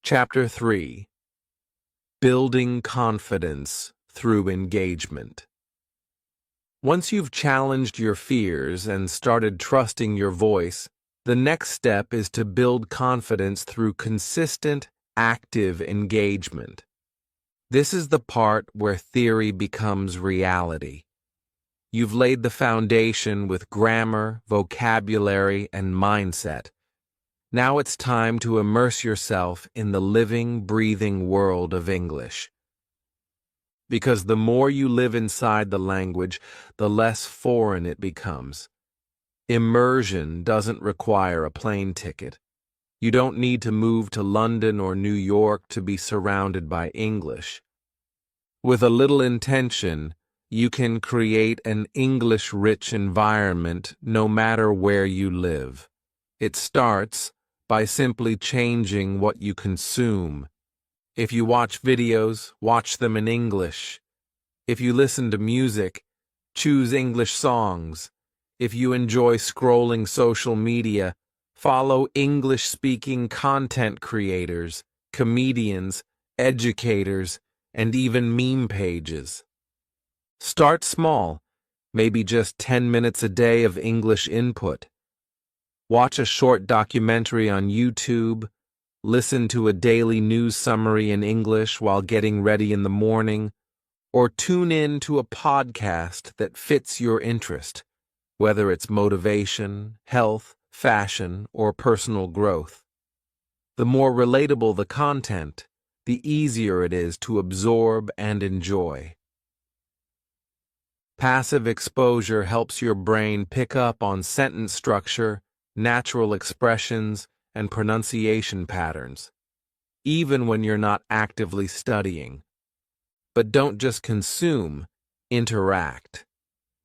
Chapter 3. Building Confidence Through Engagement. Once you've challenged your fears and started trusting your voice, the next step is to build confidence through consistent, active engagement. This is the part where theory becomes reality. You've laid the foundation with grammar, vocabulary, and mindset. Now it's time to immerse yourself in the living, breathing world of English. Because the more you live inside the language, the less foreign it becomes. Immersion doesn't require a plane ticket. You don't need to move to London or New York to be surrounded by English. With a little intention, you can create an English-rich environment no matter where you live. It starts by simply changing what you consume. If you watch videos, watch them in English. If you listen to music, choose English songs. If you enjoy scrolling social media, follow English-speaking content creators, comedians, educators, and even meme pages. Start small, maybe just 10 minutes a day of English input. Watch a short documentary on YouTube, listen to a daily news summary in English while getting ready in the morning, or tune in to a podcast that fits your interest, whether it's motivation, health, fashion, or personal growth. The more relatable the content, the easier it is to absorb and enjoy. Passive exposure helps your brain pick up on sentence structure, natural expressions, and pronunciation patterns, even when you're not actively studying. But don't just consume, interact.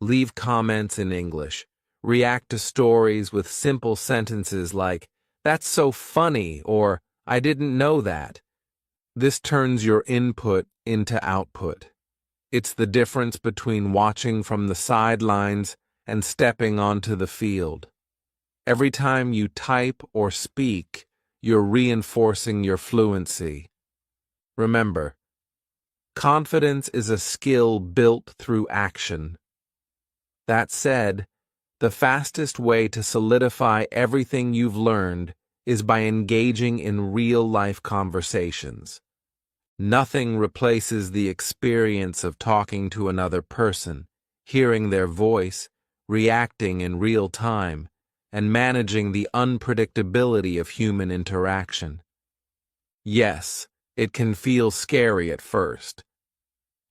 Leave comments in English. React to stories with simple sentences like, "That's so funny," or "I didn't know that." This turns your input into output. It's the difference between watching from the sidelines and stepping onto the field. Every time you type or speak, you're reinforcing your fluency. Remember, confidence is a skill built through action. That said, the fastest way to solidify everything you've learned is by engaging in real-life conversations. Nothing replaces the experience of talking to another person, hearing their voice, reacting in real time, and managing the unpredictability of human interaction. Yes, it can feel scary at first,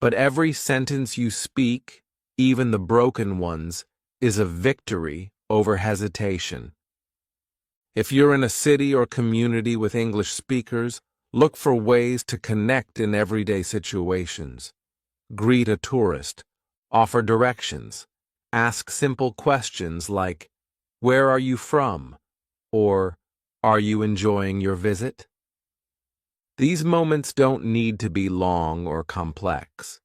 but every sentence you speak, even the broken ones, is a victory over hesitation. If you're in a city or community with English speakers, look for ways to connect in everyday situations. Greet a tourist, offer directions, ask simple questions like, "Where are you from?" or "Are you enjoying your visit?" These moments don't need to be long or complex.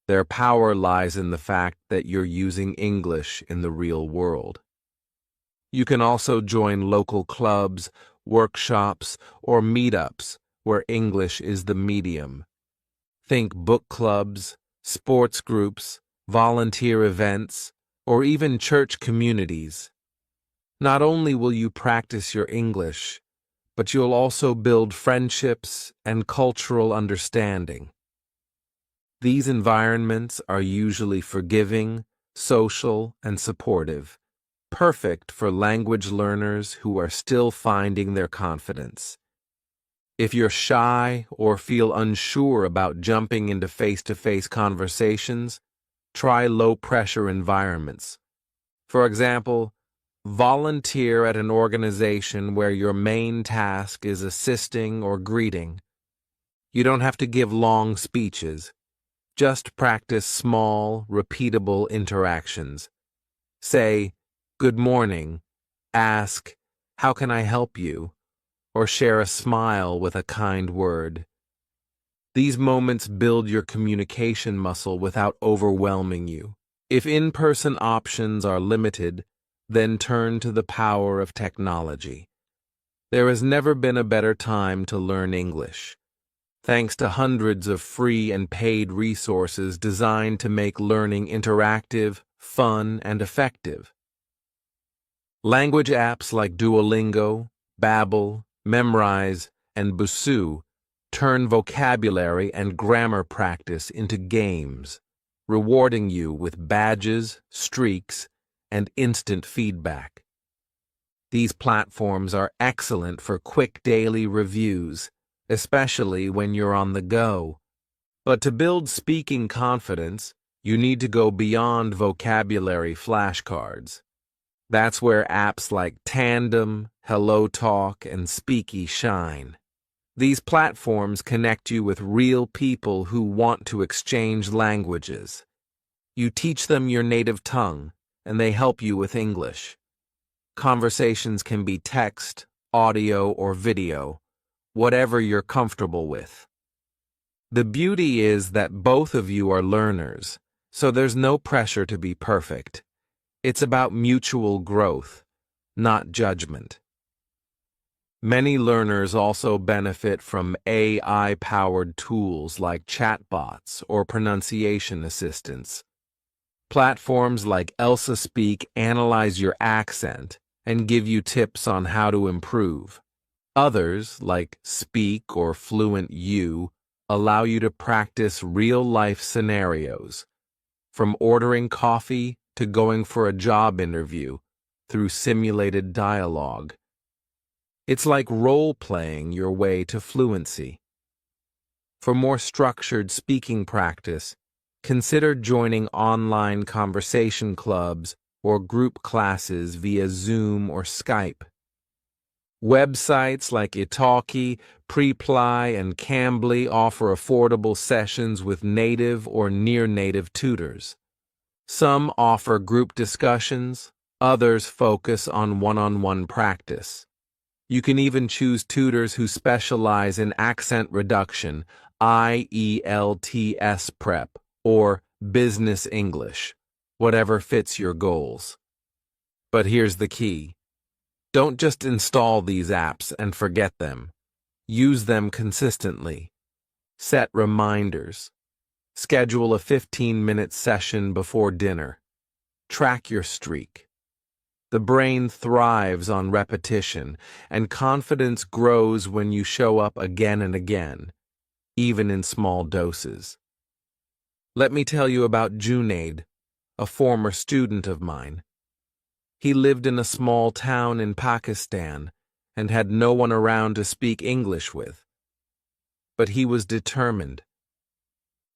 Their power lies in the fact that you're using English in the real world. You can also join local clubs, workshops, or meetups where English is the medium. Think book clubs, sports groups, volunteer events, or even church communities. Not only will you practice your English, but you'll also build friendships and cultural understanding. These environments are usually forgiving, social, and supportive, perfect for language learners who are still finding their confidence. If you're shy or feel unsure about jumping into face-to-face conversations, try low-pressure environments. For example, volunteer at an organization where your main task is assisting or greeting. You don't have to give long speeches. Just practice small, repeatable interactions. Say, "Good morning," ask, "How can I help you?" or share a smile with a kind word. These moments build your communication muscle without overwhelming you. If in-person options are limited, then turn to the power of technology. There has never been a better time to learn English, thanks to hundreds of free and paid resources designed to make learning interactive, fun, and effective. Language apps like Duolingo, Babbel, Memrise, and Busuu turn vocabulary and grammar practice into games, rewarding you with badges, streaks, and instant feedback. These platforms are excellent for quick daily reviews, especially when you're on the go. But to build speaking confidence, you need to go beyond vocabulary flashcards. That's where apps like Tandem, HelloTalk, and Speaky shine. These platforms connect you with real people who want to exchange languages. You teach them your native tongue, and they help you with English. Conversations can be text, audio, or video, whatever you're comfortable with. The beauty is that both of you are learners, so there's no pressure to be perfect. It's about mutual growth, not judgment. Many learners also benefit from AI-powered tools like chatbots or pronunciation assistants. Platforms like Elsa Speak analyze your accent and give you tips on how to improve. Others, like Speak or Fluent U, allow you to practice real-life scenarios, from ordering coffee to going for a job interview, through simulated dialogue. It's like role-playing your way to fluency. For more structured speaking practice, consider joining online conversation clubs or group classes via Zoom or Skype. Websites like Italki, Preply, and Cambly offer affordable sessions with native or near-native tutors. Some offer group discussions, others focus on one-on-one practice. You can even choose tutors who specialize in accent reduction, IELTS prep, or business English, whatever fits your goals. But here's the key. Don't just install these apps and forget them. Use them consistently. Set reminders. Schedule a 15-minute session before dinner. Track your streak. The brain thrives on repetition, and confidence grows when you show up again and again, even in small doses. Let me tell you about Junaid, a former student of mine. He lived in a small town in Pakistan and had no one around to speak English with. But he was determined.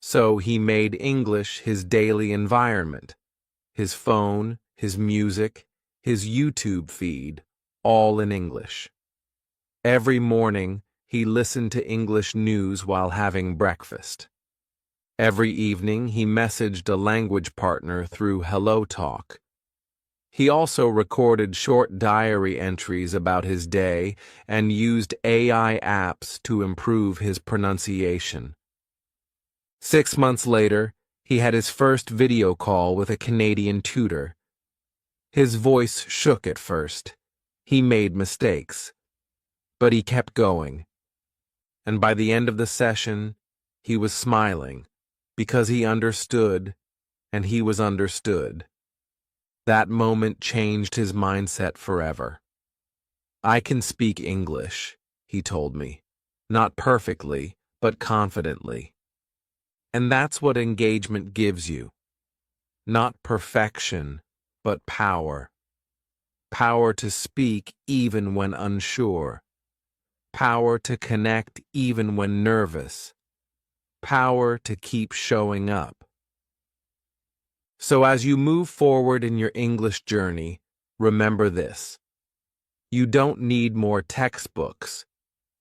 So he made English his daily environment, his phone, his music, his YouTube feed, all in English. Every morning, he listened to English news while having breakfast. Every evening, he messaged a language partner through HelloTalk. He also recorded short diary entries about his day and used AI apps to improve his pronunciation. 6 months later, he had his first video call with a Canadian tutor. His voice shook at first. He made mistakes. But he kept going. And by the end of the session, he was smiling, because he understood, and he was understood. That moment changed his mindset forever. I can speak English, he told me. Not perfectly, but confidently. And that's what engagement gives you. Not perfection, but power. Power to speak even when unsure. Power to connect even when nervous. Power to keep showing up. So as you move forward in your English journey, remember this. You don't need more textbooks.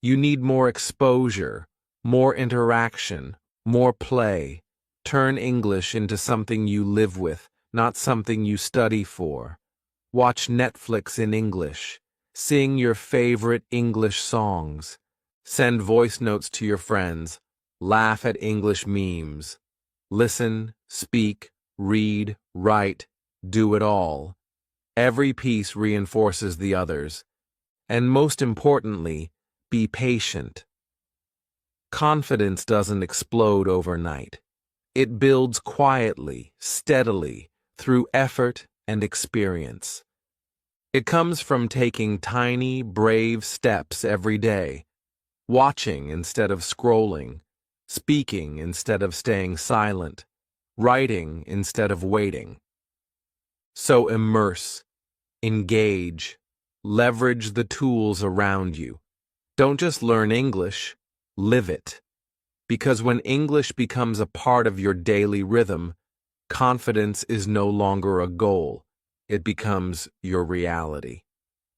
You need more exposure, more interaction, more play. Turn English into something you live with, not something you study for. Watch Netflix in English. Sing your favorite English songs. Send voice notes to your friends. Laugh at English memes. Listen, speak, read, write, do it all. Every piece reinforces the others. And most importantly, be patient. Confidence doesn't explode overnight. It builds quietly, steadily, through effort and experience. It comes from taking tiny, brave steps every day, watching instead of scrolling, speaking instead of staying silent, writing instead of waiting. So immerse, engage, leverage the tools around you. Don't just learn English, live it. Because when English becomes a part of your daily rhythm, confidence is no longer a goal. It becomes your reality.